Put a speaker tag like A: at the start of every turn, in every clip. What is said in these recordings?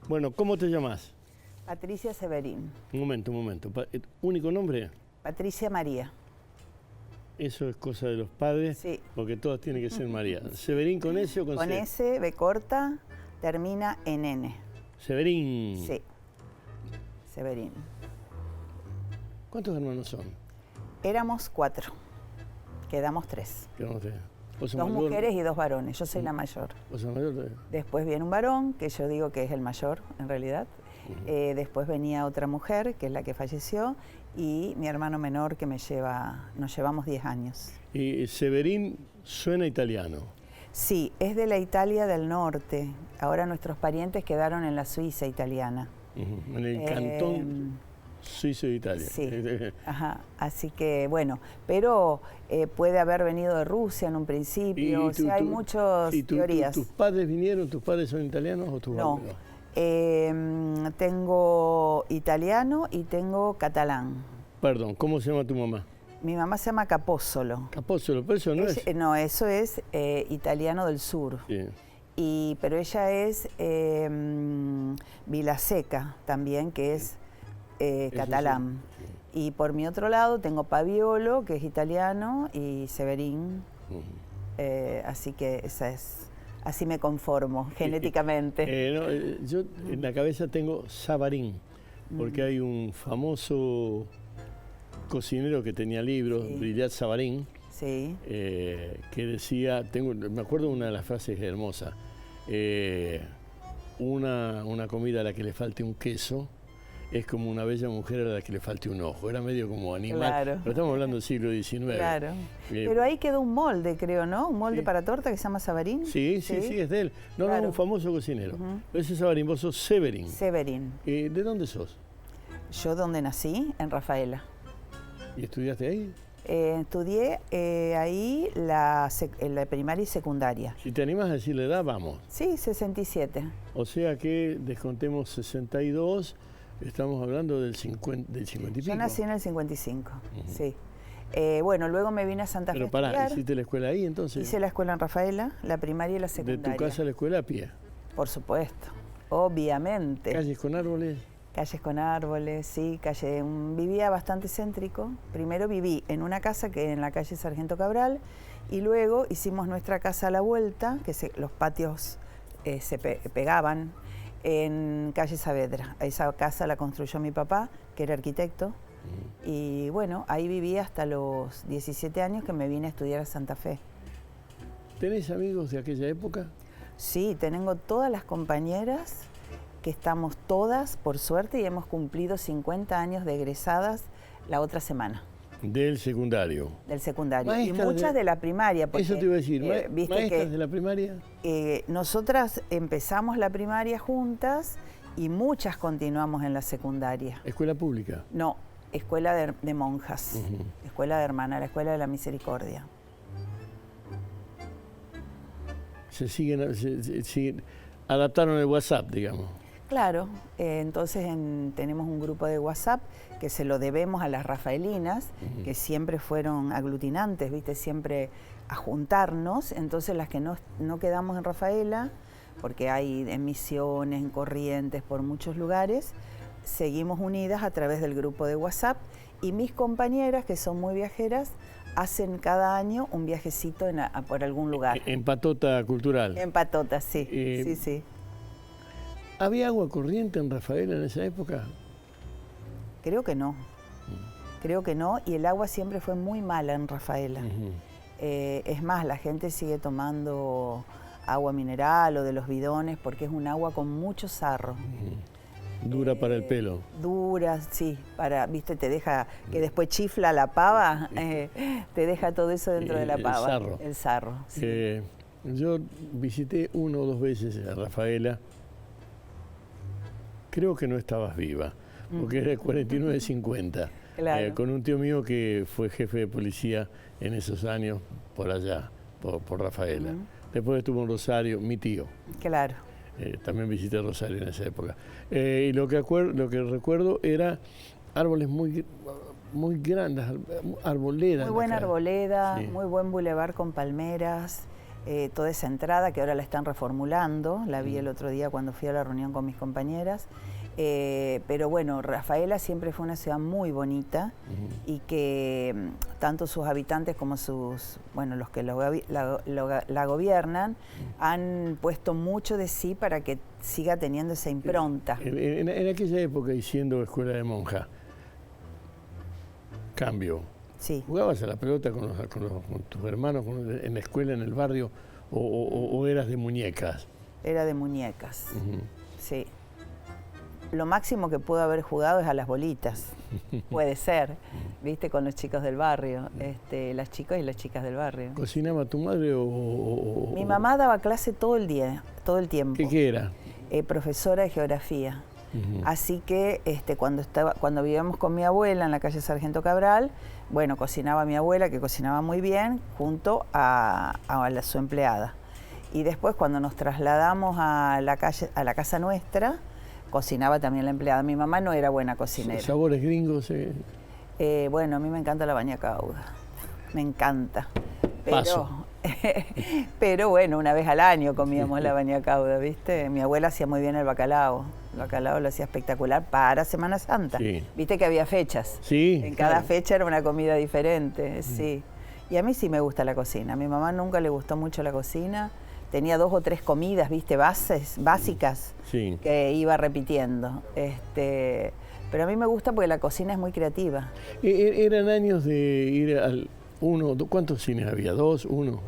A: Bueno, ¿cómo te llamas?
B: Patricia Severín.
A: Un momento. ¿Único nombre?
B: Patricia María.
A: Eso es cosa de los padres,
B: Sí.
A: porque todas tienen que ser María. ¿Severín con S o con C?
B: Con S, B corta, termina en N.
A: Severín.
B: Sí. Severín.
A: ¿Cuántos hermanos son?
B: Éramos 4. Quedamos 3.
A: Quedamos tres. ¿Vos sos
B: 2
A: mayor?
B: mujeres y 2 varones. Yo soy la mayor.
A: ¿Vos sos mayor?
B: Después viene un varón, que yo digo que es el mayor, en realidad. Después venía otra mujer, que es la que falleció, y mi hermano menor, que nos llevamos 10 años.
A: Y Severín suena italiano.
B: Sí, es de la Italia del norte. Ahora nuestros parientes quedaron en la Suiza italiana.
A: En el cantón suizo de Italia.
B: Sí, ajá. Así que bueno, pero puede haber venido de Rusia en un principio, o sea, hay muchas teorías.
A: ¿Tus padres vinieron? ¿Tus padres son italianos o tus abuelos?
B: Tengo italiano y tengo catalán.
A: Perdón, ¿cómo se llama tu mamá?
B: Mi mamá se llama Capózzolo.
A: Capózzolo, pero eso no es.
B: No, eso es italiano del sur.
A: Sí.
B: Pero ella es Vilaseca también, que es catalán. Sí. Y por mi otro lado tengo Paviolo, que es italiano, y Severín. Así que esa es. Así me conformo genéticamente.
A: Yo en la cabeza tengo Savarín, porque hay un famoso cocinero que tenía libros, sí. Brillat Savarín,
B: sí.
A: Que decía, me acuerdo una de las frases hermosas, una comida a la que le falte un queso es como una bella mujer a la que le falte un ojo. Era medio como animal,
B: claro.
A: Pero estamos hablando del siglo XIX.
B: Claro. Pero ahí quedó un molde, creo, ¿no? Un molde para torta que se llama Savarín.
A: Sí, es de él. No, claro. No, un famoso cocinero. Ese es Savarín, vos sos Severín.
B: Severín.
A: ¿De dónde sos?
B: Yo donde nací, en Rafaela.
A: ¿Y estudiaste ahí?
B: Estudié ahí la primaria y secundaria.
A: Si te animas a decir la edad, vamos.
B: Sí, 67.
A: O sea que descontemos 62, estamos hablando del 50 y pico.
B: Yo nací en el 55, sí. Bueno, luego me vine a Santa Fe.
A: Pero pará, ¿hiciste la escuela ahí entonces?
B: Hice la escuela en Rafaela, la primaria y la secundaria.
A: ¿De tu casa a la escuela a pie?
B: Por supuesto, obviamente.
A: ¿Calles con árboles?
B: Calles con árboles, sí, vivía bastante céntrico. Primero viví en una casa que en la calle Sargento Cabral y luego hicimos nuestra casa a la vuelta, que los patios se pegaban en calle Saavedra. Esa casa la construyó mi papá, que era arquitecto, y bueno, ahí viví hasta los 17 años que me vine a estudiar a Santa Fe.
A: ¿Tenés amigos de aquella época?
B: Sí, tengo todas las compañeras, que estamos todas, por suerte, y hemos cumplido 50 años de egresadas la otra semana.
A: Del secundario.
B: Del secundario.
A: Maestras
B: y muchas de la primaria. Porque,
A: eso te iba a decir, ¿maestras de la primaria?
B: Nosotras empezamos la primaria juntas y muchas continuamos en la secundaria.
A: ¿Escuela pública?
B: No, escuela de monjas, escuela de hermanas, la escuela de la misericordia.
A: Siguen, adaptaron el WhatsApp, digamos.
B: Claro, entonces tenemos un grupo de WhatsApp que se lo debemos a las rafaelinas, que siempre fueron aglutinantes, ¿viste? Siempre a juntarnos. Entonces las que no quedamos en Rafaela, porque hay en Misiones, en Corrientes, por muchos lugares, seguimos unidas a través del grupo de WhatsApp. Y mis compañeras, que son muy viajeras, hacen cada año un viajecito por algún lugar.
A: En patota cultural.
B: En patota, sí, sí.
A: ¿Había agua corriente en Rafaela en esa época?
B: Creo que no. Creo que no, y el agua siempre fue muy mala en Rafaela. Es más, la gente sigue tomando agua mineral o de los bidones porque es un agua con mucho sarro.
A: Dura para el pelo.
B: Dura, sí, viste, te deja, que después chifla la pava, te deja todo eso dentro de la pava.
A: El sarro.
B: El sarro, sí.
A: Yo visité 1 o 2 veces a Rafaela. Creo que no estabas viva, porque era el 49-50,
B: claro.
A: Con un tío mío que fue jefe de policía en esos años por allá, por Rafaela. Después estuvo en Rosario, mi tío.
B: Claro.
A: También visité Rosario en esa época. Y lo que recuerdo era árboles muy arboledas.
B: Muy buena arboleda,
A: sí.
B: Muy buen bulevar con palmeras. toda esa entrada que ahora la están reformulando, la vi el otro día cuando fui a la reunión con mis compañeras. Pero bueno, Rafaela siempre fue una ciudad muy bonita y que tanto sus habitantes como los que la gobiernan han puesto mucho de sí para que siga teniendo esa impronta.
A: En aquella época, y siendo escuela de monja, cambio.
B: Sí.
A: ¿Jugabas a la pelota con tus hermanos en la escuela, en el barrio, o eras de muñecas?
B: Era de muñecas, sí. Lo máximo que puedo haber jugado es a las bolitas, puede ser, ¿viste? Con los chicos del barrio, las chicas y las chicas del barrio.
A: ¿Cocinaba tu madre
B: Mi mamá daba clase todo el día, todo el tiempo.
A: ¿Qué era?
B: Profesora de geografía. Así que cuando vivíamos con mi abuela en la calle Sargento Cabral, bueno, cocinaba mi abuela, que cocinaba muy bien, junto a su empleada. Y después cuando nos trasladamos a la casa nuestra, cocinaba también la empleada. Mi mamá no era buena cocinera.
A: ¿Sabores gringos?
B: Bueno, a mí me encanta la baña cauda. Me encanta.
A: Paso.
B: Pero bueno, una vez al año comíamos la baña cauda, ¿viste? Mi abuela hacía muy bien el bacalao. El bacalao lo hacía espectacular para Semana Santa. Sí. ¿Viste que había fechas?
A: Sí.
B: En cada fecha era una comida diferente, sí. Y a mí sí me gusta la cocina. A mi mamá nunca le gustó mucho la cocina. Tenía 2 o 3 comidas, ¿viste? Básicas, sí, que iba repitiendo. Pero a mí me gusta porque la cocina es muy creativa.
A: ¿Eran años de ir al ¿cuántos cines había? ¿2? ¿1?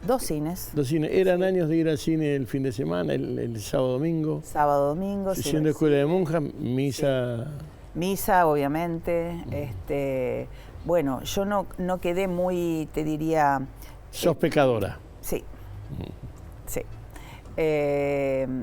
B: 2 cines.
A: 2 cines. ¿Eran años de ir al cine el fin de semana, el sábado, domingo?
B: Sábado, domingo, sí.
A: Siendo escuela de monjas, misa...
B: Sí. Misa, obviamente. Bueno, yo no quedé muy, te diría...
A: ¿Sos pecadora?
B: Sí. Sí.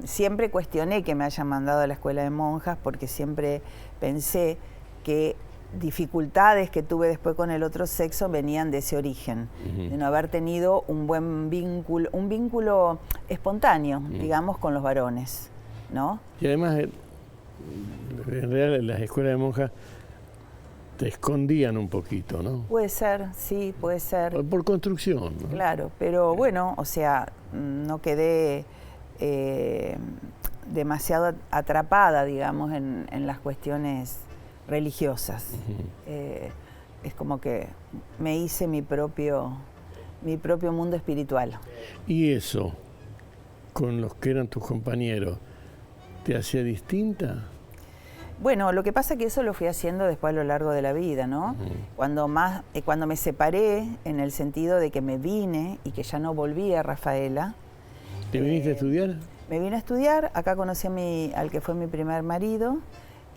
B: Siempre cuestioné que me hayan mandado a la escuela de monjas porque siempre pensé que dificultades que tuve después con el otro sexo venían de ese origen, de no haber tenido un buen vínculo, un vínculo espontáneo, digamos, con los varones, ¿no?
A: Y además, en realidad las escuelas de monjas te escondían un poquito, ¿no?
B: Puede ser, sí, puede ser.
A: Por construcción, ¿no?
B: Claro, pero bueno, o sea, no quedé demasiado atrapada, digamos, en las cuestiones religiosas. Es como que me hice mi propio mundo espiritual.
A: ¿Y eso, con los que eran tus compañeros, te hacía distinta?
B: Bueno, lo que pasa es que eso lo fui haciendo después a lo largo de la vida, ¿no? Cuando me separé, en el sentido de que me vine y que ya no volví a Rafaela.
A: ¿Te viniste a estudiar?
B: Me vine a estudiar, acá conocí al que fue mi primer marido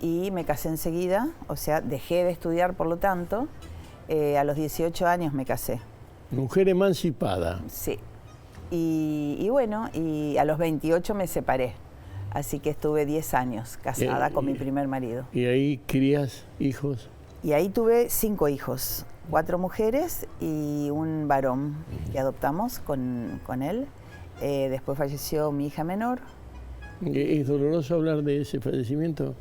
B: y me casé enseguida, o sea, dejé de estudiar por lo tanto, a los 18 años me casé.
A: Mujer emancipada.
B: Sí, y bueno, y a los 28 me separé. Así que estuve 10 años casada con mi primer marido.
A: ¿Y ahí crías hijos?
B: Y ahí tuve 5 hijos, 4 mujeres y un varón que adoptamos con él. Después falleció mi hija menor.
A: ¿Es doloroso hablar de ese fallecimiento?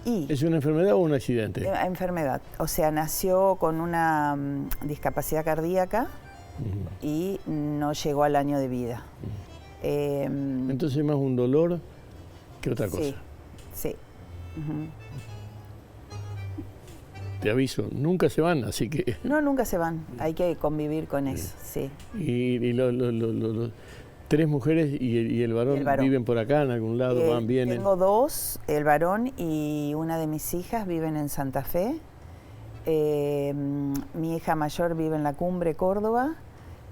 A: ¿Es una enfermedad o un accidente?
B: Enfermedad. O sea, nació con una discapacidad cardíaca y no llegó al año de vida.
A: Entonces más un dolor que otra cosa.
B: Sí, sí.
A: Te aviso, nunca se van, así que...
B: No, nunca se van, hay que convivir con eso, sí.
A: ¿Y los 3 mujeres y el varón viven por acá, en algún lado, van, vienen?
B: Tengo 2, el varón y una de mis hijas viven en Santa Fe. Mi hija mayor vive en La Cumbre, Córdoba,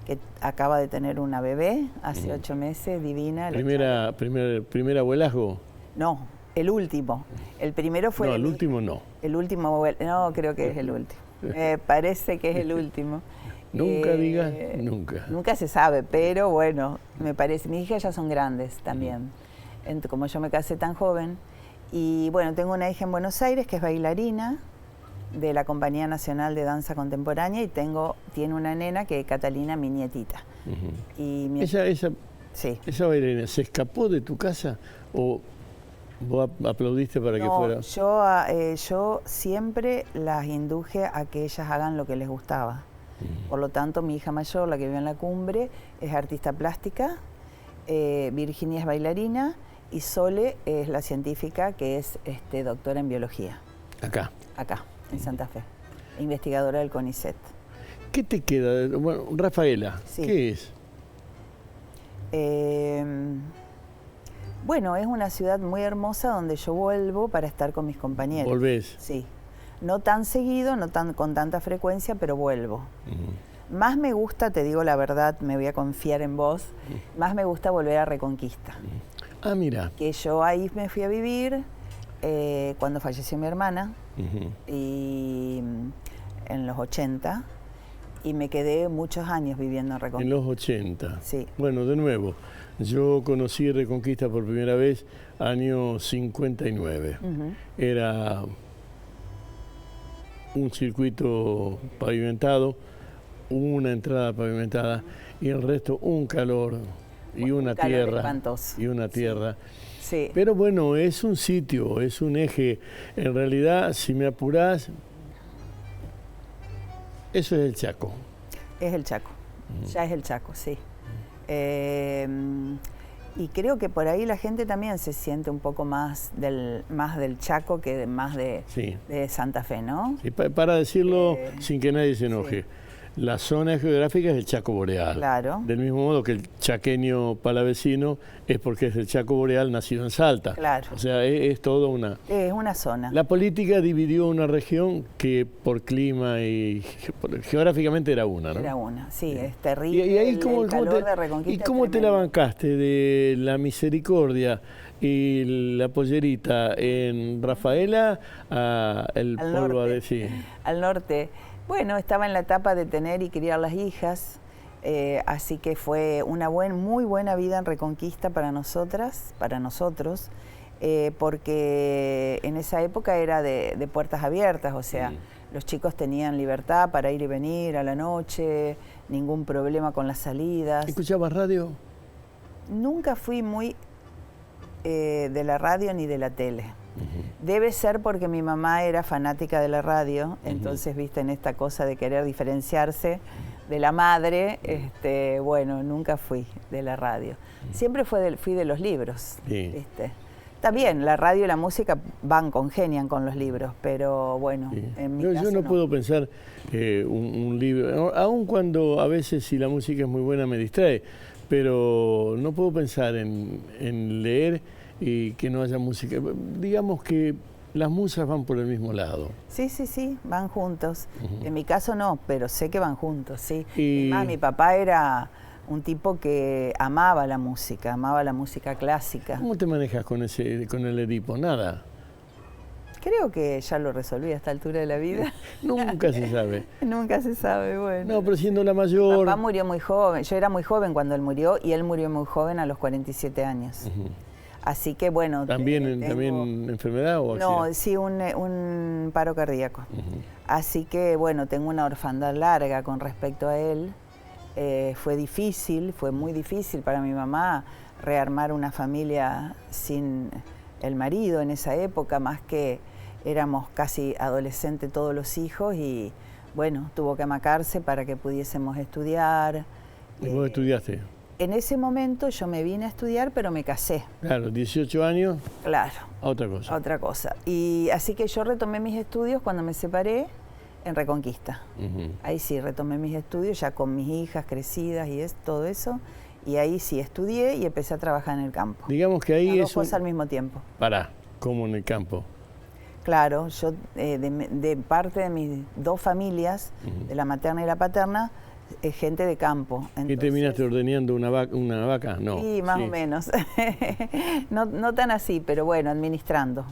B: que acaba de tener una bebé hace 8 meses, divina.
A: ¿Primer abuelazgo?
B: No, el último. El primero fue...
A: No, el último no.
B: El último, no, creo que es el último. Parece que es el último.
A: Nunca digas nunca.
B: Nunca se sabe, pero bueno, me parece. Mis hijas ya son grandes también, como yo me casé tan joven. Y bueno, tengo una hija en Buenos Aires que es bailarina de la Compañía Nacional de Danza Contemporánea y tiene una nena que es Catalina, mi nietita. Y
A: ¿Esa bailarina se escapó de tu casa o vos aplaudiste para que fuera?
B: Yo siempre las induje a que ellas hagan lo que les gustaba. Por lo tanto, mi hija mayor, la que vive en la Cumbre, es artista plástica, Virginia es bailarina y Sole es la científica que es doctora en biología.
A: Acá.
B: Acá, en Santa Fe, investigadora del CONICET.
A: ¿Qué te queda? Bueno, Rafaela,
B: Sí.
A: ¿qué es?
B: Bueno, es una ciudad muy hermosa donde yo vuelvo para estar con mis compañeros.
A: ¿Volvés?
B: Sí. No tan seguido, con tanta frecuencia, pero vuelvo. Más me gusta, te digo la verdad, me voy a confiar en vos, más me gusta volver a Reconquista.
A: Ah, mira.
B: Que yo ahí me fui a vivir cuando falleció mi hermana, y en los 80, y me quedé muchos años viviendo en Reconquista.
A: En los 80.
B: Sí.
A: Bueno, de nuevo, yo conocí Reconquista por primera vez año 59. Era un circuito pavimentado, una entrada pavimentada y el resto un calor y una tierra.
B: Espantoso.
A: Y una tierra.
B: Sí.
A: Pero bueno, es un sitio, es un eje. En realidad, si me apurás, eso es el Chaco.
B: Es el Chaco, ya es el Chaco, sí. Y creo que por ahí la gente también se siente un poco más del Chaco que más de Santa Fe, ¿no?
A: Sí, para decirlo sin que nadie se enoje.
B: Sí.
A: La zona geográfica es el Chaco Boreal.
B: Claro.
A: Del mismo modo que el chaqueño palavecino es porque es el Chaco Boreal nacido en Salta.
B: Claro.
A: O sea, es todo una...
B: Es una zona.
A: La política dividió una región que por clima y geográficamente era una, ¿no?
B: Era una, sí, es terrible.
A: Y ahí
B: el calor de Reconquista.
A: ¿Y cómo te la bancaste de la Misericordia y la pollerita en Rafaela al polvo
B: norte,
A: de sí?
B: Al norte. Bueno, estaba en la etapa de tener y criar las hijas, así que fue una muy buena vida en Reconquista para nosotros, porque en esa época era de puertas abiertas, o sea, los chicos tenían libertad para ir y venir a la noche, ningún problema con las salidas.
A: ¿Escuchabas radio?
B: Nunca fui muy de la radio ni de la tele. Debe ser porque mi mamá era fanática de la radio, entonces, viste, en esta cosa de querer diferenciarse de la madre, bueno, nunca fui de la radio. Siempre fui de los libros, ¿viste? Está bien, la radio y la música congenian con los libros, pero bueno, en mi caso
A: yo no puedo pensar un libro, aun cuando a veces si la música es muy buena me distrae, pero no puedo pensar en leer y que no haya música. Digamos que las musas van por el mismo lado.
B: Sí, van juntos. En mi caso no, pero sé que van juntos, sí.
A: Y
B: mi papá era un tipo que amaba la música clásica.
A: ¿Cómo te manejas con el Edipo? Nada.
B: Creo que ya lo resolví a esta altura de la vida.
A: Nunca se sabe.
B: Nunca se sabe, bueno.
A: No, pero siendo la mayor...
B: Papá murió muy joven, yo era muy joven cuando él murió y él murió muy joven a los 47 años. Así que bueno...
A: ¿También enfermedad o accidente?
B: No, sí, un paro cardíaco. Así que bueno, tengo una orfandad larga con respecto a él. Fue muy difícil para mi mamá rearmar una familia sin el marido en esa época, más que éramos casi adolescentes todos los hijos y bueno, tuvo que amacarse para que pudiésemos estudiar.
A: ¿Y vos estudiaste?
B: En ese momento yo me vine a estudiar, pero me casé.
A: Claro, 18 años.
B: Claro.
A: Otra cosa.
B: Otra cosa. Y así que yo retomé mis estudios cuando me separé en Reconquista. Ahí sí, retomé mis estudios ya con mis hijas crecidas y todo eso. Y ahí sí estudié y empecé a trabajar en el campo.
A: Digamos que ahí
B: las
A: es...
B: dos cosas al mismo tiempo.
A: ¿Cómo en el campo?
B: Claro, yo de parte de mis dos familias, de la materna y la paterna, gente de campo.
A: ¿Y terminaste ordeñando una vaca? No.
B: Sí, más o menos. no tan así, pero bueno, administrando.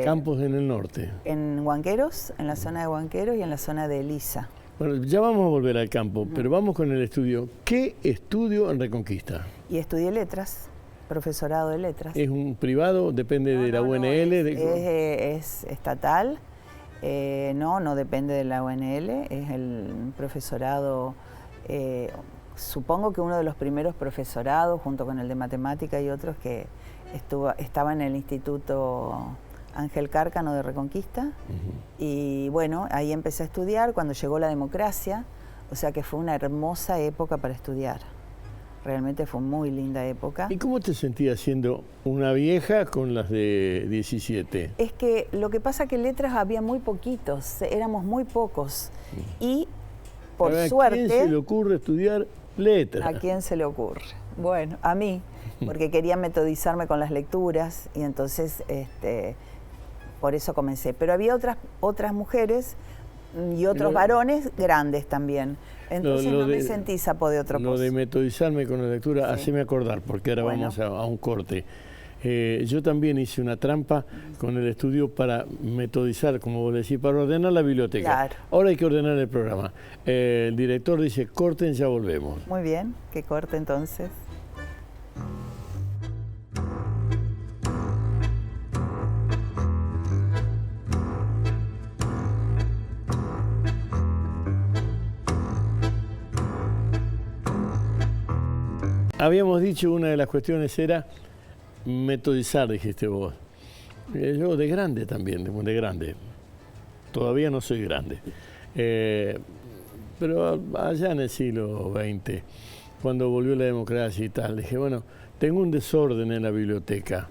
A: Campos en el norte.
B: En Huanqueros, en la zona de Huanqueros y en la zona de Elisa.
A: Bueno, ya vamos a volver al campo, pero vamos con el estudio. ¿Qué estudio en Reconquista?
B: Y estudié letras, profesorado de letras.
A: ¿Es un privado? ¿Depende de la UNL?
B: Es estatal. No depende de la UNL, es el profesorado, supongo que uno de los primeros profesorados, junto con el de matemática y otros, que estaba en el Instituto Ángel Cárcano de Reconquista. Y bueno, ahí empecé a estudiar cuando llegó la democracia, o sea que fue una hermosa época para estudiar. Realmente fue muy linda época.
A: ¿Y cómo te sentías siendo una vieja con las de 17?
B: Es que lo que pasa que letras había muy poquitos, éramos muy pocos. Y por suerte...
A: ¿A quién se le ocurre estudiar letras?
B: ¿A quién se le ocurre? Bueno, a mí, porque quería metodizarme con las lecturas y entonces por eso comencé. Pero había otras mujeres y otros varones grandes también. Entonces no me sentí sapo de otro pozo.
A: Lo de metodizarme con la lectura, haceme acordar, porque ahora vamos a un corte. Yo también hice una trampa con el estudio para metodizar, como vos decís, para ordenar la biblioteca.
B: Claro.
A: Ahora hay que ordenar el programa. El director dice, corten, ya volvemos.
B: Muy bien, que corte entonces.
A: Habíamos dicho, una de las cuestiones era metodizar, dijiste vos. Yo de grande también, de grande. Todavía no soy grande. Pero allá en el siglo XX, cuando volvió la democracia y tal, dije, bueno, tengo un desorden en la biblioteca.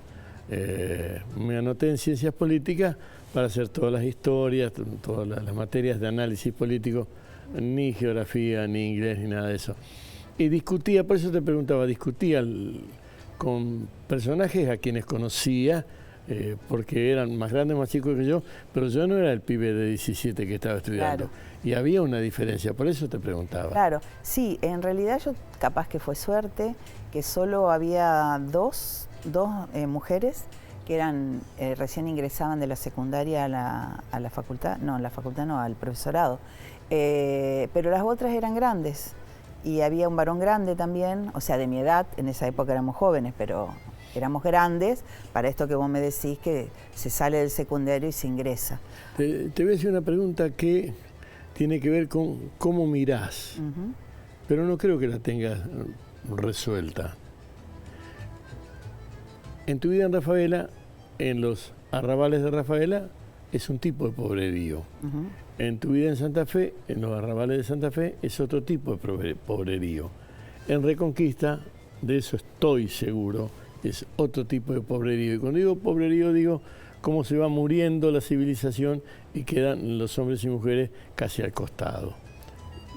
A: Me anoté en Ciencias Políticas para hacer todas las historias, todas las materias de análisis político, ni geografía, ni inglés, ni nada de eso. Y discutía, por eso te preguntaba, discutía con personajes a quienes conocía, porque eran más grandes, más chicos que yo, pero yo no era el pibe de 17 que estaba estudiando. Claro. Y había una diferencia, por eso te preguntaba.
B: Claro, sí, en realidad yo capaz que fue suerte, que solo había dos mujeres que eran recién ingresaban de la secundaria a la facultad, no, al profesorado, pero las otras eran grandes. Y había un varón grande también, o sea, de mi edad, en esa época éramos jóvenes, pero éramos grandes para esto que vos me decís, que se sale del secundario y se ingresa.
A: Te voy a hacer una pregunta que tiene que ver con cómo mirás, pero no creo que la tengas resuelta. En tu vida en Rafaela, en los arrabales de Rafaela, es un tipo de pobrerío. En tu vida en Santa Fe, en los arrabales de Santa Fe, es otro tipo de pobrerío. En Reconquista, de eso estoy seguro, es otro tipo de pobrerío. Y cuando digo pobrerío, digo cómo se va muriendo la civilización y quedan los hombres y mujeres casi al costado.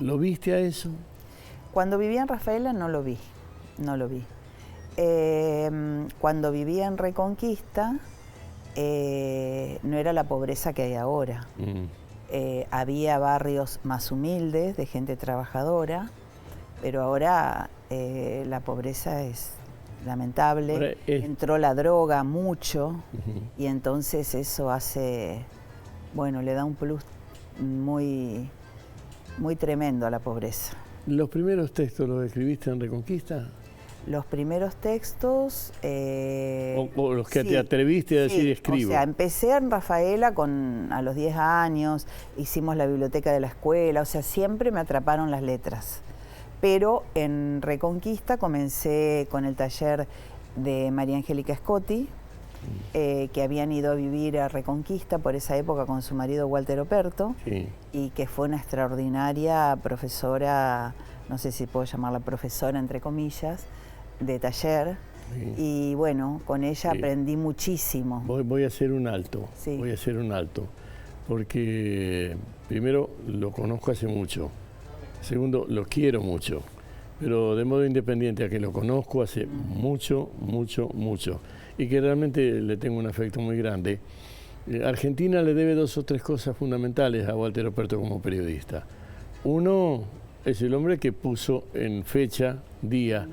A: ¿Lo viste a eso?
B: Cuando vivía en Rafaela no lo vi, no lo vi. Cuando vivía en Reconquista, no era la pobreza que hay ahora. Había barrios más humildes, de gente trabajadora, pero ahora la pobreza es lamentable. Entró la droga mucho y entonces eso hace, bueno, le da un plus muy, muy tremendo a la pobreza.
A: ¿Los primeros textos los escribiste en Reconquista?
B: Los primeros textos...
A: o los que te atreviste a decir escribo.
B: O sea, empecé en Rafaela a los 10 años, hicimos la biblioteca de la escuela, o sea, siempre me atraparon las letras. Pero en Reconquista comencé con el taller de María Angélica Scotti, que habían ido a vivir a Reconquista por esa época con su marido Walter Operto, y que fue una extraordinaria profesora, no sé si puedo llamarla profesora entre comillas, de taller, y bueno, con ella aprendí muchísimo.
A: Voy a hacer un alto, voy a hacer un alto, porque primero lo conozco hace mucho, segundo lo quiero mucho, pero de modo independiente a que lo conozco hace mucho, y que realmente le tengo un afecto muy grande. Argentina le debe 2 o 3 cosas fundamentales a Walter Operto como periodista. Uno es el hombre que puso en fecha, día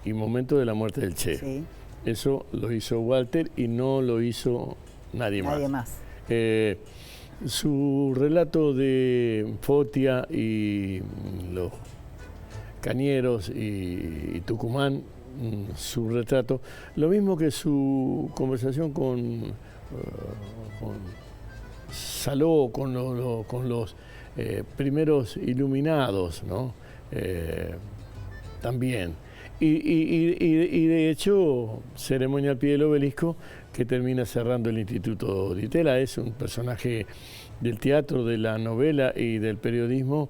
A: y momento de la muerte del Che. Eso lo hizo Walter y no lo hizo nadie más. Su relato de Fotia y los Cañeros y Tucumán, su retrato, lo mismo que su conversación con Saló, con los primeros iluminados, ¿no? También. Y de hecho, Ceremonia al pie del obelisco que termina cerrando el Instituto Di Tella. Es un personaje del teatro, de la novela y del periodismo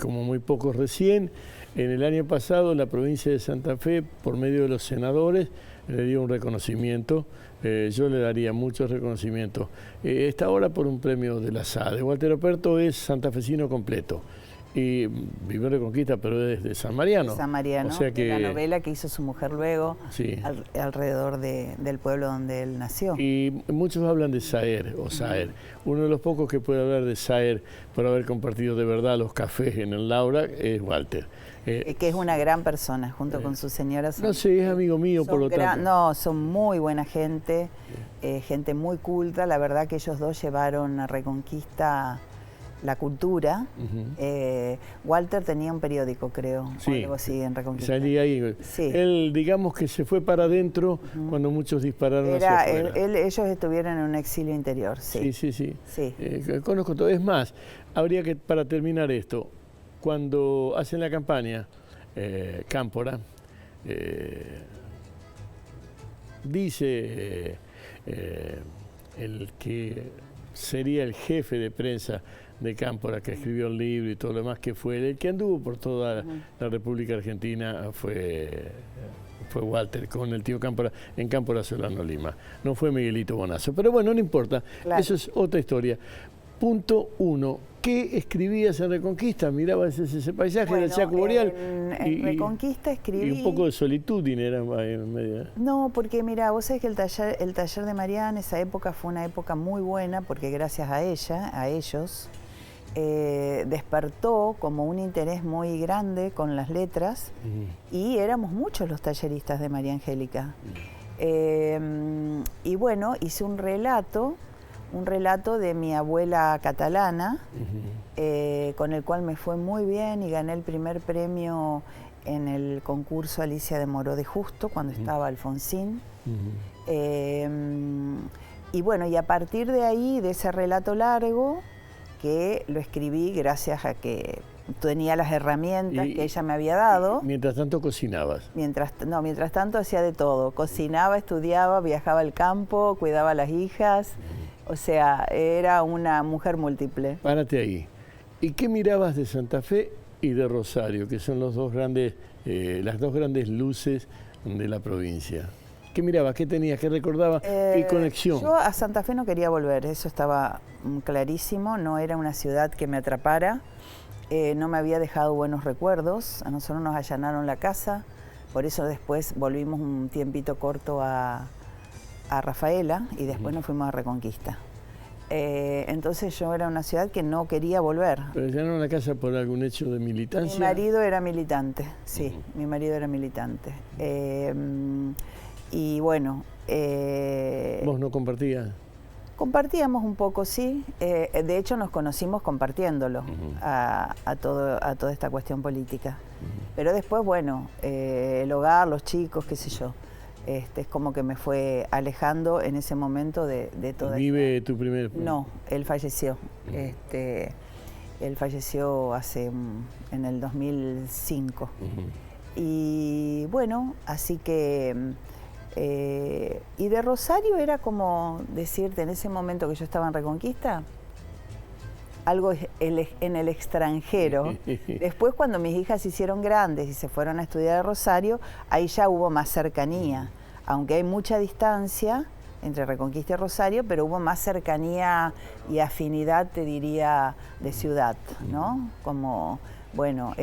A: como muy pocos recién. En el año pasado la provincia de Santa Fe, por medio de los senadores, le dio un reconocimiento. Yo le daría muchos reconocimientos. Está ahora por un premio de la SADE. Walter Operto es santafesino completo. Y vivió en Reconquista, pero es de San Mariano.
B: San Mariano,
A: o sea que,
B: de la novela que hizo su mujer luego,
A: sí,
B: alrededor del pueblo donde él nació.
A: Y muchos hablan de Saer o Saer. Uno de los pocos que puede hablar de Saer por haber compartido de verdad los cafés en el Laura es Walter.
B: Que es una gran persona, junto con su señora.
A: No sé, es amigo mío, por lo tanto.
B: No, son muy buena gente, gente muy culta. La verdad que ellos dos llevaron a Reconquista la cultura. Walter tenía un periódico, creo,
A: sí,
B: o algo así en Reconquista.
A: Salí ahí.
B: Sí.
A: Él, digamos que se fue para adentro cuando muchos dispararon hacia afuera.
B: Ellos estuvieron en un exilio interior, sí.
A: Sí. Conozco todo. Es más, habría que, para terminar esto, cuando hacen la campaña, Cámpora dice el que sería el jefe de prensa de Cámpora, que escribió el libro y todo lo demás, que fue el que anduvo por toda la República Argentina, fue Walter, con el tío Cámpora, en Cámpora Solano Lima. No fue Miguelito Bonazo. Pero bueno, no importa, claro. Eso es otra historia. Punto 1. ¿Qué escribías en Reconquista? ¿Mirabas ese paisaje del Chaco Boreal?
B: En Reconquista escribí...
A: Y un poco de solitud era en medio.
B: No, porque mira, vos sabés que el taller de Mariana, esa época fue una época muy buena, porque gracias a ella, a ellos, despertó como un interés muy grande con las letras, y éramos muchos los talleristas de María Angélica. Y bueno, hice un relato de mi abuela catalana, con el cual me fue muy bien y gané el primer premio en el concurso Alicia de Moró de Justo, cuando estaba Alfonsín. Y bueno, y a partir de ahí, de ese relato largo, que lo escribí gracias a que tenía las herramientas que ella me había dado.
A: Mientras tanto cocinabas.
B: Mientras tanto hacía de todo. Cocinaba, estudiaba, viajaba al campo, cuidaba a las hijas. O sea, era una mujer múltiple.
A: Párate ahí. ¿Y qué mirabas de Santa Fe y de Rosario, que son las dos grandes luces de la provincia? ¿Qué mirabas? ¿Qué tenías? ¿Qué recordabas? ¿Qué conexión?
B: Yo a Santa Fe no quería volver, eso estaba clarísimo. No era una ciudad que me atrapara. No me había dejado buenos recuerdos. A nosotros nos allanaron la casa. Por eso después volvimos un tiempito corto a Rafaela y después nos fuimos a Reconquista. Entonces yo era una ciudad que no quería volver.
A: ¿Pero allanaron la casa por algún hecho de militancia?
B: Mi marido era militante, sí, mi marido era militante. Y bueno...
A: ¿Vos no compartías?
B: Compartíamos un poco, sí. De hecho nos conocimos compartiéndolo a toda esta cuestión política. Pero después, bueno, el hogar, los chicos, qué sé yo. Es como que me fue alejando en ese momento de todo.
A: ¿Vive tu primer...?
B: No, él falleció. Él falleció en el 2005. Y bueno, así que... y de Rosario era como decirte, en ese momento que yo estaba en Reconquista, algo en el extranjero. Después, cuando mis hijas se hicieron grandes y se fueron a estudiar a Rosario, ahí ya hubo más cercanía. Aunque hay mucha distancia entre Reconquista y Rosario, pero hubo más cercanía y afinidad, te diría, de ciudad, ¿no? Como, bueno,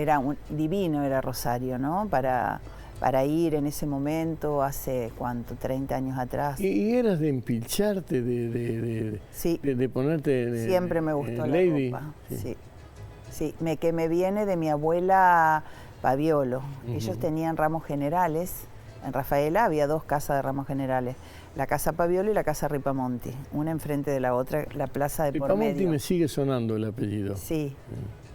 B: divino era Rosario, ¿no? Para ir en ese momento, hace, ¿cuánto? 30 años atrás.
A: ¿Y eras de empilcharte,
B: sí.
A: de ponerte
B: Siempre me gustó la
A: lady?
B: ropa, sí. Que me viene de mi abuela Paviolo. Ellos tenían ramos generales. En Rafaela había dos casas de ramos generales. La casa Paviolo y la casa Ripamonti. Una enfrente de la otra, la plaza de por medio.
A: Ripamonti me sigue sonando el apellido.
B: Sí.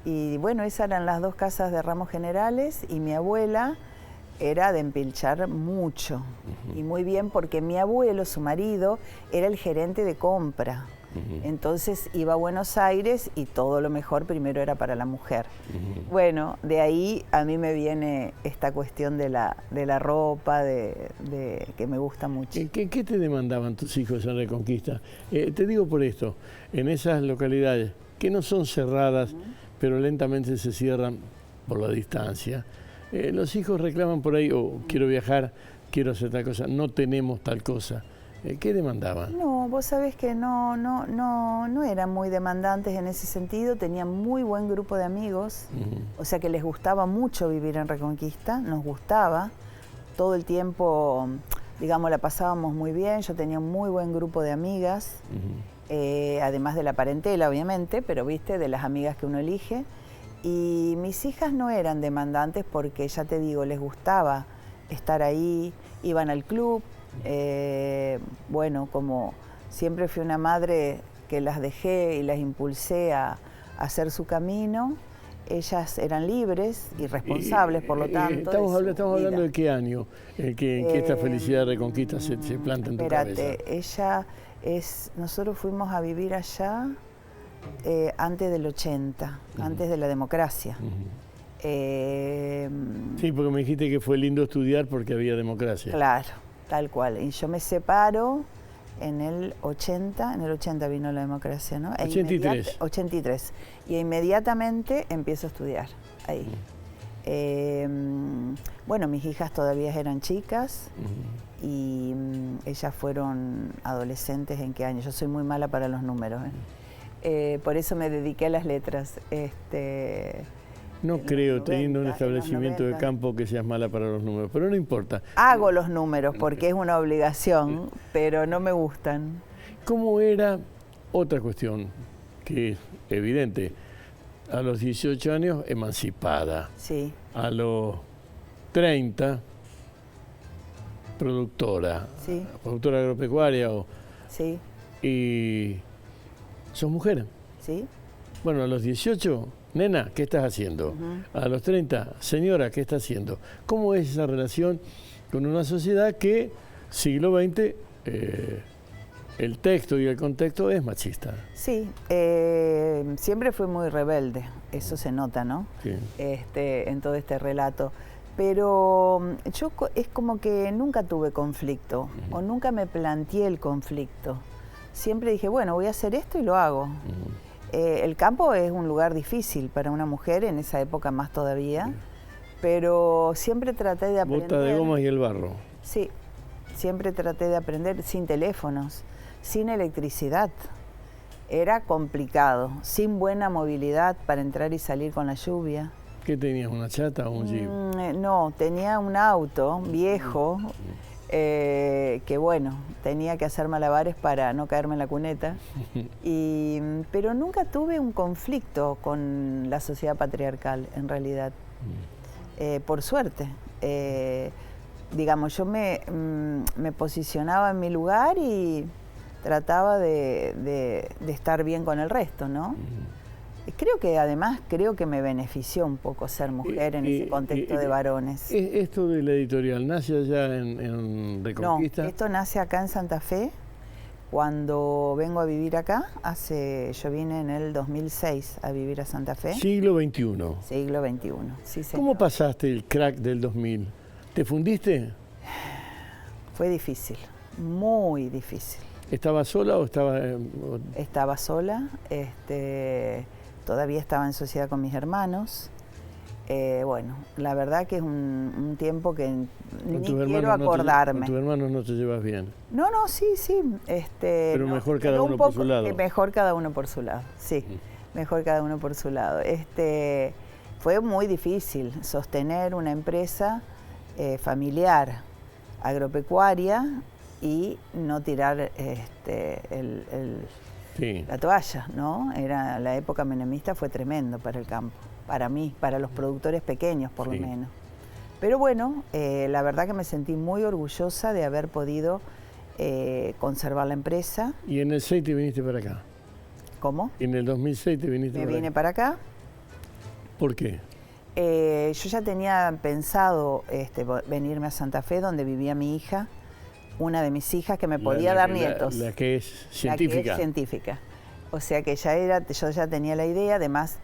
B: Y bueno, esas eran las dos casas de ramos generales y mi abuela... era de empilchar mucho y muy bien, porque mi abuelo, su marido, era el gerente de compra Entonces iba a Buenos Aires y todo lo mejor primero era para la mujer. Bueno, de ahí a mí me viene esta cuestión de la ropa, que me gusta mucho.
A: ¿Qué te demandaban tus hijos en Reconquista? Te digo por esto, en esas localidades que no son cerradas, pero lentamente se cierran por la distancia, los hijos reclaman por ahí, quiero viajar, quiero hacer tal cosa, no tenemos tal cosa. ¿Qué demandaban?
B: No, vos sabés que no eran muy demandantes en ese sentido, tenían muy buen grupo de amigos, o sea que les gustaba mucho vivir en Reconquista, nos gustaba, todo el tiempo, digamos, la pasábamos muy bien, yo tenía un muy buen grupo de amigas, además de la parentela, obviamente, pero viste, de las amigas que uno elige, y mis hijas no eran demandantes porque, ya te digo, les gustaba estar ahí, iban al club. Bueno, como siempre fui una madre que las dejé y las impulsé a hacer su camino, ellas eran libres y responsables, por lo tanto.
A: Estamos hablando de qué año, en que esta felicidad de Reconquista se planta en tu cabeza.
B: Ella nosotros fuimos a vivir allá antes del 80, antes de la democracia.
A: Sí, porque me dijiste que fue lindo estudiar porque había democracia.
B: Claro. Tal cual. Y yo me separo en el 80 vino la democracia, ¿no?
A: 83.
B: 83. Y inmediatamente empiezo a estudiar ahí. Bueno, mis hijas todavía eran chicas y ellas fueron adolescentes. ¿En qué año? Yo soy muy mala para los números. Por eso me dediqué a las letras.
A: No creo, teniendo un establecimiento de campo, que seas mala para los números, pero no importa.
B: Hago los números porque es una obligación, pero no me gustan.
A: ¿Cómo era otra cuestión que es evidente? A los 18 años, emancipada.
B: Sí.
A: A los 30, productora.
B: Sí.
A: Productora agropecuaria.
B: Sí.
A: Y sos mujer.
B: Sí.
A: Bueno, a los 18... Nena, ¿qué estás haciendo? A los 30, señora, ¿qué está haciendo? ¿Cómo es esa relación con una sociedad que, siglo XX, el texto y el contexto es machista?
B: Sí, siempre fui muy rebelde, eso se nota, ¿no?
A: Sí.
B: En todo este relato. Pero yo es como que nunca tuve conflicto, o nunca me planteé el conflicto. Siempre dije, bueno, voy a hacer esto y lo hago. El campo es un lugar difícil para una mujer, en esa época más todavía, pero siempre traté de aprender.
A: Bota de goma y el barro.
B: Sí, siempre traté de aprender sin teléfonos, sin electricidad. Era complicado, sin buena movilidad para entrar y salir con la lluvia.
A: ¿Qué tenías, una chata o un jeep?
B: No, tenía un auto viejo. Que bueno, tenía que hacer malabares para no caerme en la cuneta, pero nunca tuve un conflicto con la sociedad patriarcal, en realidad, por suerte. Digamos, yo me posicionaba en mi lugar y trataba de estar bien con el resto, ¿no? Creo que me benefició un poco ser mujer en ese contexto de varones.
A: ¿Esto de la editorial nace allá en Reconquista?
B: No, esto nace acá en Santa Fe. Cuando vengo a vivir acá, yo vine en el 2006 a vivir a Santa Fe.
A: Siglo XXI.
B: Siglo XXI, sí, señor.
A: ¿Cómo pasaste el crack del 2000? ¿Te fundiste?
B: Fue difícil, muy difícil.
A: ¿Estabas sola o estaba...?
B: Estaba sola, todavía estaba en sociedad con mis hermanos. Bueno, la verdad que es un tiempo que ni quiero acordarme.
A: ¿Con tus hermanos no te llevas bien?
B: No, sí.
A: Pero mejor cada uno por su lado.
B: Mejor cada uno por su lado, sí. Mejor cada uno por su lado. Fue muy difícil sostener una empresa familiar, agropecuaria, y no tirar la toalla, ¿no? La época menemista fue tremendo para el campo, para mí, para los productores pequeños por lo menos. Pero bueno, la verdad que me sentí muy orgullosa de haber podido conservar la empresa.
A: ¿Y en el 6 te viniste para acá?
B: ¿Cómo?
A: ¿En el 2006 te viniste para acá?
B: Me vine para acá.
A: ¿Por qué?
B: Yo ya tenía pensado venirme a Santa Fe, donde vivía mi hija. una de mis hijas que me podía dar nietos.
A: La que es científica.
B: La que es científica. O sea que yo ya tenía la idea, además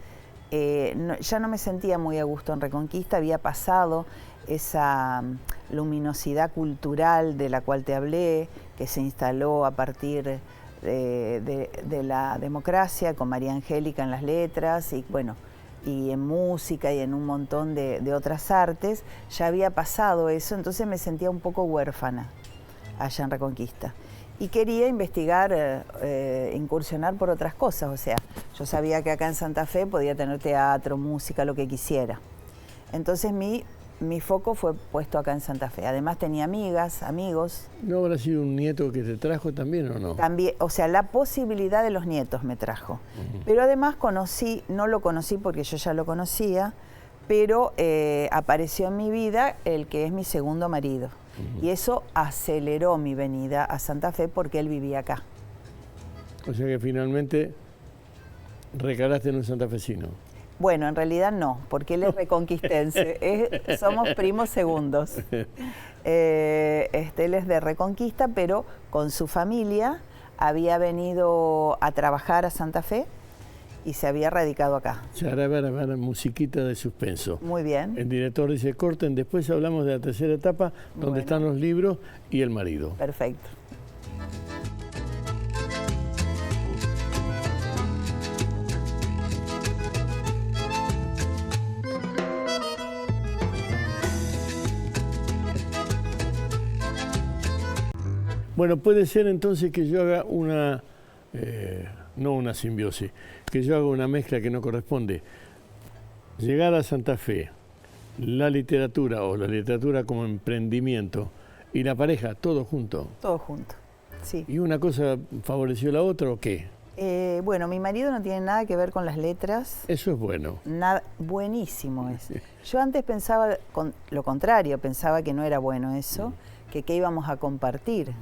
B: ya no me sentía muy a gusto en Reconquista, había pasado esa luminosidad cultural de la cual te hablé, que se instaló a partir de la democracia, con María Angélica en las letras y bueno, y en música y en un montón de otras artes. Ya había pasado eso, entonces me sentía un poco huérfana allá en Reconquista. Y quería investigar, incursionar por otras cosas, o sea, yo sabía que acá en Santa Fe podía tener teatro, música, lo que quisiera. Entonces mi foco fue puesto acá en Santa Fe. Además tenía amigas, amigos.
A: ¿No habrá sido un nieto que te trajo también o no?
B: También, o sea, la posibilidad de los nietos me trajo. Pero además no lo conocí porque yo ya lo conocía, pero apareció en mi vida el que es mi segundo marido. Y eso aceleró mi venida a Santa Fe porque él vivía acá.
A: O sea que finalmente recalaste en un santafesino.
B: Bueno, en realidad no, porque él es reconquistense. Somos primos segundos. Él es de Reconquista, pero con su familia había venido a trabajar a Santa Fe y se había radicado acá.
A: Musiquita de suspenso.
B: Muy bien.
A: El director dice, corten, después hablamos de la tercera etapa, donde están los libros y el marido.
B: Perfecto.
A: Bueno, puede ser entonces que yo haga no una simbiosis, que yo haga una mezcla que no corresponde. Llegar a Santa Fe, la literatura o la literatura como emprendimiento y la pareja, todo junto.
B: Todo junto, sí.
A: ¿Y una cosa favoreció la otra o qué?
B: Bueno, mi marido no tiene nada que ver con las letras.
A: Eso es bueno.
B: Nada, buenísimo es. Yo antes pensaba lo contrario, pensaba que no era bueno eso. Que íbamos a compartir.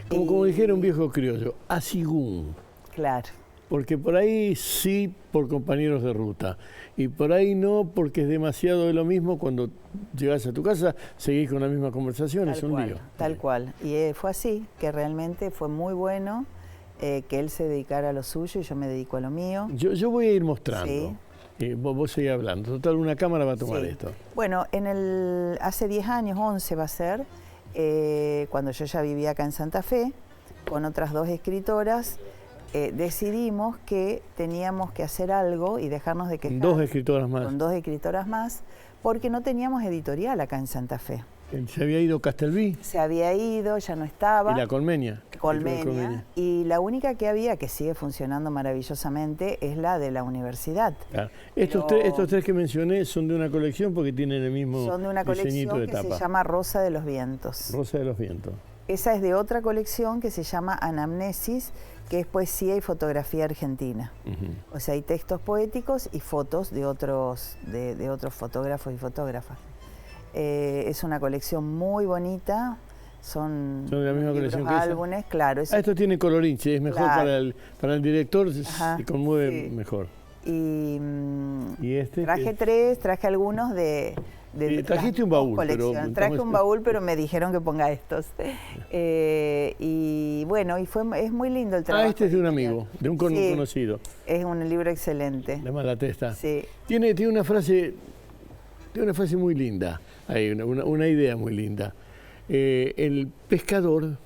A: Como dijera un viejo criollo, asigún.
B: Claro.
A: Porque por ahí sí por compañeros de ruta, y por ahí no porque es demasiado de lo mismo. Cuando llegas a tu casa seguís con la misma conversación, es un lío.
B: Tal cual. Y fue así, que realmente fue muy bueno que él se dedicara a lo suyo y yo me dedico a lo mío.
A: Yo voy a ir mostrando.
B: Sí.
A: Vos seguís hablando. Total, una cámara va a tomar esto.
B: Bueno, hace 10 años, 11 va a ser, cuando yo ya vivía acá en Santa Fe, con otras 2 escritoras, decidimos que teníamos que hacer algo y dejarnos de quejar.
A: 2 escritoras más.
B: Con 2 escritoras más, porque no teníamos editorial acá en Santa Fe.
A: ¿Se había ido Castelví?
B: Se había ido, ya no estaba.
A: ¿Y la Colmeña?
B: Colmeña. Y la única que había, que sigue funcionando maravillosamente, es la de la universidad.
A: Claro. Estos 3 que mencioné son de una colección porque tienen el mismo diseñito de tapa.
B: Son de una colección que se llama Rosa de los Vientos.
A: Rosa de los Vientos.
B: Esa es de otra colección que se llama Anamnesis, que es poesía y fotografía argentina. O sea, hay textos poéticos y fotos de otros fotógrafos y fotógrafas. Es una colección muy bonita. Son
A: de la misma colección que
B: álbumes,
A: esa.
B: Claro.
A: Esto tiene colorinche, es mejor para el director, se conmueve mejor.
B: Y
A: este
B: traje algunos de
A: trajiste un baúl,
B: traje un baúl, pero me dijeron que ponga estos. Y bueno, es muy lindo el trabajo.
A: Este es de un amigo, de un conocido.
B: Es un libro excelente.
A: La Malatesta.
B: Sí.
A: Tiene una frase muy linda, hay una idea muy linda. El pescador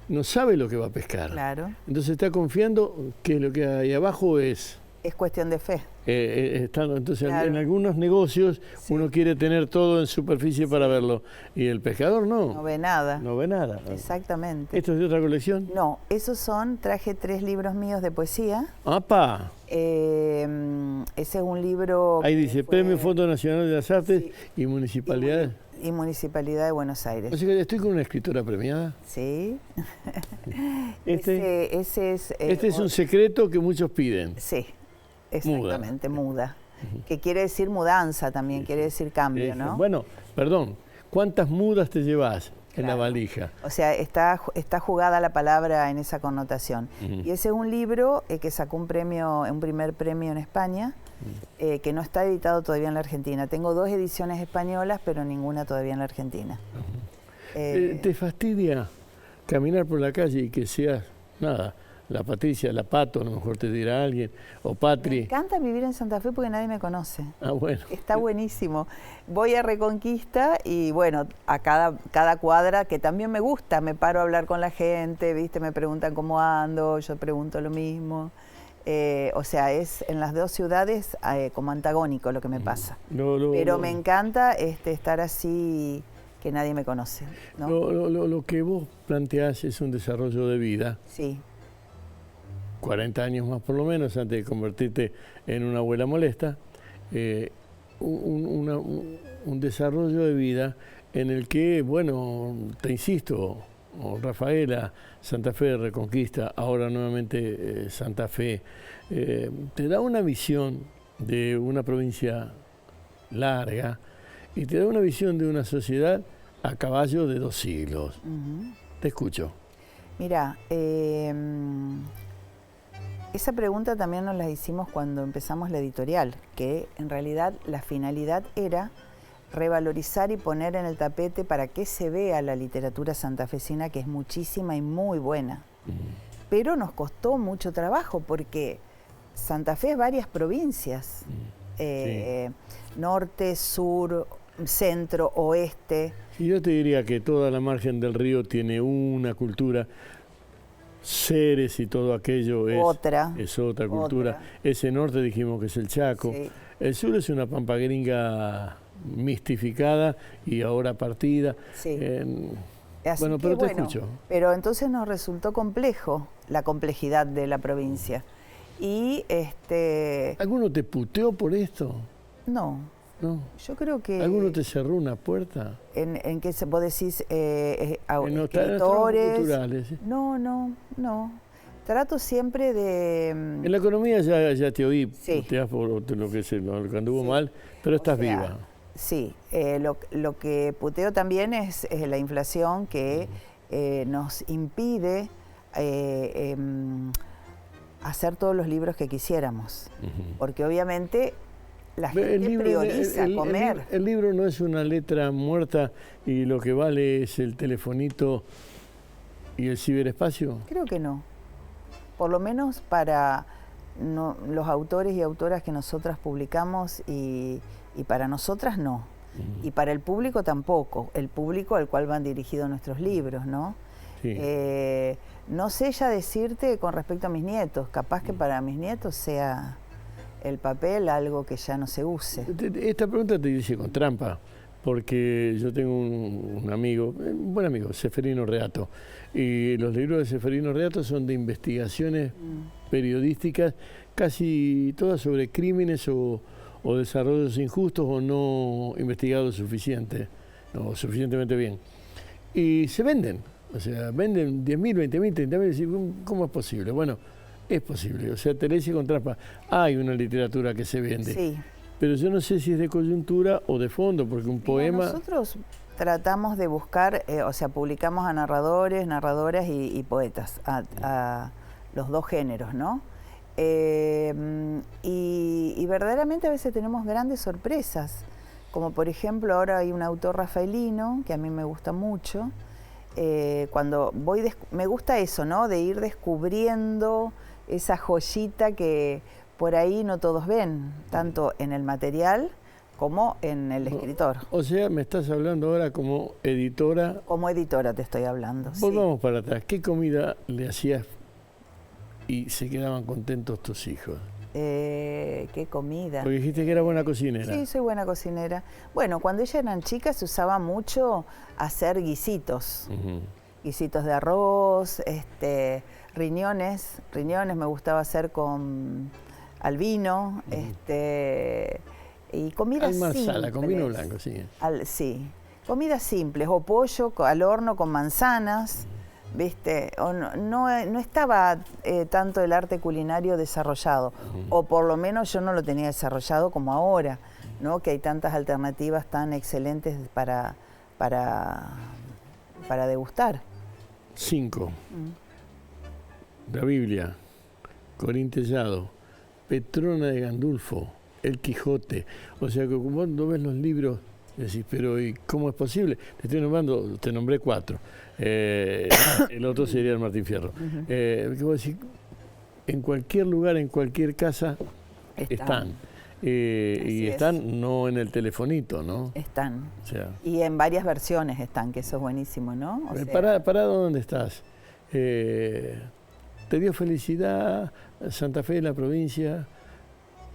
A: no sabe lo que va a pescar.
B: Claro.
A: Entonces está confiando que lo que hay abajo es
B: cuestión de fe.
A: Entonces, en algunos negocios uno quiere tener todo en superficie para verlo, y el pescador no.
B: No ve nada.
A: No ve nada.
B: Exactamente.
A: ¿Esto es de otra colección?
B: No, traje 3 libros míos de poesía.
A: ¡Apa!
B: Ese es un libro...
A: Ahí dice, Premio Fondo Nacional de las Artes y Municipalidad.
B: Y Municipalidad de Buenos Aires.
A: O sea que estoy con una escritora premiada.
B: Sí.
A: Este es un secreto que muchos piden.
B: Sí. Exactamente, muda. Que quiere decir mudanza también, quiere decir cambio, ¿no?
A: Bueno, perdón, ¿cuántas mudas te llevas en la valija?
B: O sea, está jugada la palabra en esa connotación. Y ese es un libro que sacó un primer premio en España, que no está editado todavía en la Argentina. Tengo 2 ediciones españolas, pero ninguna todavía en la Argentina.
A: ¿Te fastidia caminar por la calle y que seas, nada, la Patricia, la Pato, a lo mejor te dirá alguien, o Patri.
B: Me encanta vivir en Santa Fe porque nadie me conoce.
A: Ah, bueno.
B: Está buenísimo. Voy a Reconquista y bueno, a cada cuadra, que también me gusta, me paro a hablar con la gente, ¿viste? Me preguntan cómo ando, yo pregunto lo mismo. O sea, es en las dos ciudades como antagónico lo que me pasa. Pero me encanta estar así, que nadie me conoce, ¿no?
A: Lo que vos planteás es un desarrollo de vida.
B: Sí.
A: 40 años más por lo menos, antes de convertirte en una abuela molesta, un desarrollo de vida en el que, bueno, te insisto, Rafaela, Santa Fe, Reconquista, ahora nuevamente Santa Fe, te da una visión de una provincia larga y te da una visión de una sociedad a caballo de 2 siglos. Te escucho.
B: Mira, esa pregunta también nos la hicimos cuando empezamos la editorial, que en realidad la finalidad era revalorizar y poner en el tapete para que se vea la literatura santafesina, que es muchísima y muy buena. Pero nos costó mucho trabajo porque Santa Fe es varias provincias, norte, sur, centro, oeste.
A: Y yo te diría que toda la margen del río tiene una cultura. Ceres y todo aquello es otra cultura. Ese norte dijimos que es el Chaco. Sí. El sur es una pampa gringa mistificada y ahora partida.
B: Sí.
A: Bueno, pero te escucho.
B: Pero entonces nos resultó complejo la complejidad de la provincia. Y
A: ¿Alguno te puteó por esto?
B: No.
A: No.
B: Yo creo que...
A: ¿Alguno te cerró una puerta?
B: ¿En qué vos decís
A: escritores? Culturales. ¿Sí?
B: No. Trato siempre de...
A: En la economía ya te oí,
B: sí.
A: Puteás por lo que anduvo mal, pero estás viva.
B: Sí, lo que puteo también es la inflación que nos impide hacer todos los libros que quisiéramos, porque obviamente... La gente prioriza comer.
A: El libro no es una letra muerta y lo que vale es el telefonito y el ciberespacio.
B: Creo que no. Por lo menos para los autores y autoras que nosotras publicamos y para nosotras no. Y para el público tampoco. El público al cual van dirigidos nuestros libros, ¿no? Sí. No sé ya decirte con respecto a mis nietos. Capaz que para mis nietos sea... el papel, algo que ya no se use.
A: Esta pregunta te hice con trampa, porque yo tengo un amigo, un buen amigo, Seferino Reato, y los libros de Seferino Reato son de investigaciones periodísticas, casi todas sobre crímenes o desarrollos injustos o no investigados suficientemente bien. Y se venden, o sea, venden 10.000, 20.000, 30.000, ¿cómo es posible? Bueno, es posible, o sea, te le hice con trampa. Hay una literatura que se vende,
B: sí.
A: Pero yo no sé si es de coyuntura o de fondo, porque un poema...
B: Nosotros tratamos de buscar, o sea, publicamos a narradores, narradoras y poetas, a los dos géneros, ¿no? Y verdaderamente a veces tenemos grandes sorpresas, como por ejemplo ahora hay un autor rafaelino, que a mí me gusta mucho, cuando me gusta eso, ¿no? De ir descubriendo esa joyita que por ahí no todos ven, tanto en el material como en el escritor.
A: O sea, me estás hablando ahora como editora.
B: Como editora te estoy hablando.
A: Volvamos para atrás. ¿Qué comida le hacías y se quedaban contentos tus hijos?
B: ¿Qué comida?
A: Porque dijiste que era buena cocinera.
B: Sí, soy buena cocinera. Bueno, cuando ellas eran chicas se usaba mucho hacer guisitos. Guisitos de arroz, riñones me gustaba hacer con al vino, y comidas simples.
A: Con vino blanco, sí.
B: Sí, comidas simples, o pollo al horno con manzanas, ¿viste? No estaba tanto el arte culinario desarrollado, o por lo menos yo no lo tenía desarrollado como ahora, ¿no? Que hay tantas alternativas tan excelentes para degustar.
A: 5. La Biblia, Corín Tellado, Petrona de Gandulfo, El Quijote. O sea que cuando ves los libros Decís, pero ¿y cómo es posible? Te estoy nombrando, te nombré 4. El otro sería el Martín Fierro. ¿Qué vos decís? En cualquier lugar, en cualquier casa, están. Y están no en el telefonito, ¿no?
B: Están.
A: O sea,
B: y en varias versiones están, que eso es buenísimo, ¿no? O
A: sea, ¿Parado dónde estás? ¿Te dio felicidad Santa Fe, la provincia?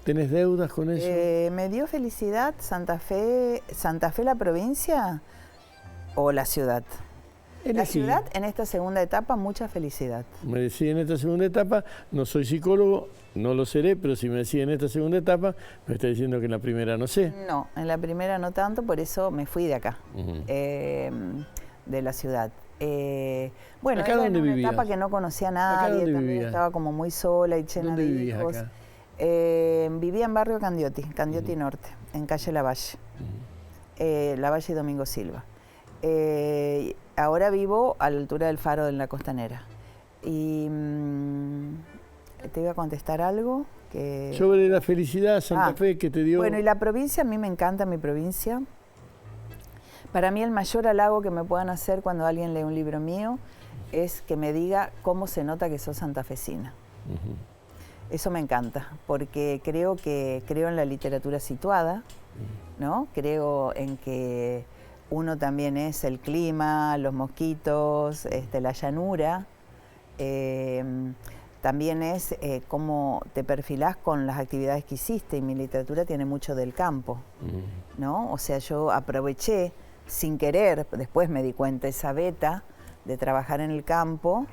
A: ¿Tenés deudas con eso?
B: Me dio felicidad Santa Fe, la provincia o la ciudad. La ciudad, en esta segunda etapa, mucha felicidad.
A: Me decía en esta segunda etapa, no soy psicólogo, no lo seré, pero si me decía en esta segunda etapa, me está diciendo que en la primera no sé.
B: No, en la primera no tanto, por eso me fui de acá, de la ciudad. Bueno,
A: ¿Acá
B: era
A: dónde
B: en una
A: vivías?
B: etapa que no conocía a nadie, también vivías? Estaba como muy sola y llena de hijos.
A: Acá?
B: Vivía en barrio Candioti Norte, en calle Lavalle, Lavalle y Domingo Silva. Ahora vivo a la altura del Faro de la Costanera. Y te iba a contestar algo que...
A: Sobre la felicidad Santa Fe que te dio...
B: Bueno, y la provincia, a mí me encanta mi provincia. Para mí el mayor halago que me puedan hacer cuando alguien lee un libro mío es que me diga cómo se nota que sos santafesina. Eso me encanta, porque creo en la literatura situada, ¿no? Creo en que uno también es el clima, los mosquitos, la llanura. También es cómo te perfilás con las actividades que hiciste, y mi literatura tiene mucho del campo, ¿no? O sea, yo aproveché, sin querer, después me di cuenta, esa beta de trabajar en el campo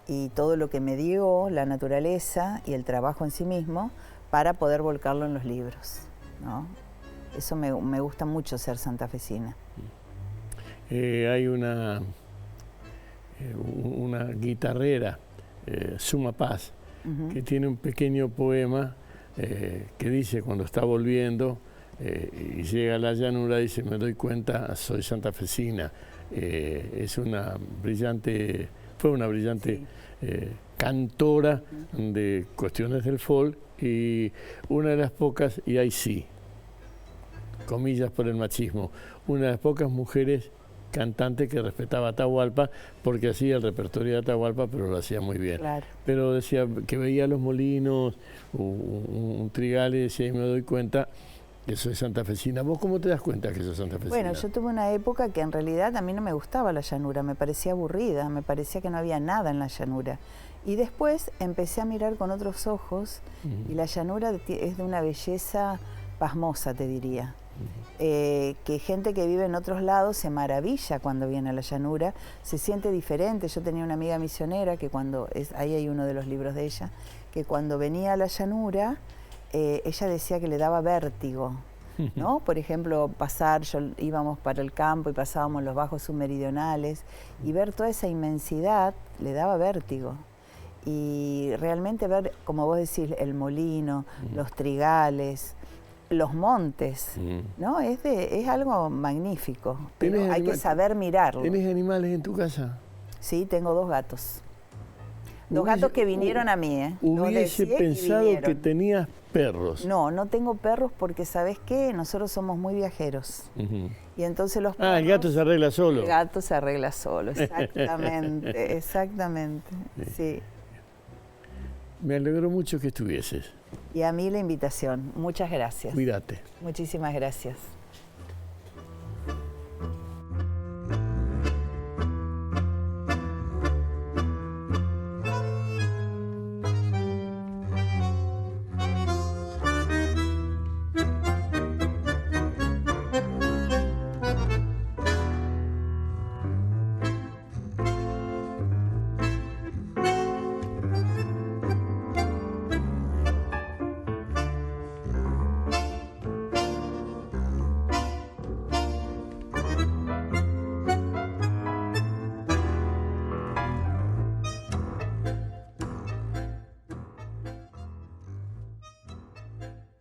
B: y todo lo que me dio la naturaleza y el trabajo en sí mismo para poder volcarlo en los libros, ¿no? Eso me gusta mucho ser santafesina.
A: Hay una guitarrera, Suma Paz, que tiene un pequeño poema que dice, cuando está volviendo y llega a la llanura, dice, me doy cuenta, soy santafesina. Fue una brillante cantora de cuestiones del folk, y una de las pocas, y ahí sí, comillas por el machismo, una de las pocas mujeres cantante que respetaba a Atahualpa, porque hacía el repertorio de Atahualpa, pero lo hacía muy bien.
B: Claro.
A: Pero decía que veía los molinos, un trigal, y decía, y me doy cuenta que soy santafesina. ¿Vos cómo te das cuenta que sos santafesina?
B: Bueno, yo tuve una época que en realidad a mí no me gustaba la llanura, me parecía aburrida, me parecía que no había nada en la llanura. Y después empecé a mirar con otros ojos, y la llanura es de una belleza pasmosa, te diría. Que gente que vive en otros lados se maravilla cuando viene a la llanura, se siente diferente. Yo tenía una amiga misionera que ahí hay uno de los libros de ella, que cuando venía a la llanura, ella decía que le daba vértigo, ¿no? Por ejemplo, íbamos para el campo y pasábamos los bajos submeridionales, y ver toda esa inmensidad le daba vértigo. Y realmente ver, como vos decís, el molino, los trigales, los montes, ¿no? Es algo magnífico, pero hay que saber mirarlo.
A: ¿Tenés animales en tu casa?
B: Sí, tengo 2 gatos. 2 gatos que vinieron a mí, ¿eh?
A: Hubiese pensado que tenías perros.
B: No, no tengo perros porque, ¿sabés qué? Nosotros somos muy viajeros. Y entonces los perros...
A: el gato se arregla solo.
B: El gato se arregla solo, exactamente, exactamente, sí.
A: Me alegró mucho que estuvieses.
B: Y a mí la invitación. Muchas gracias.
A: Cuídate.
B: Muchísimas gracias.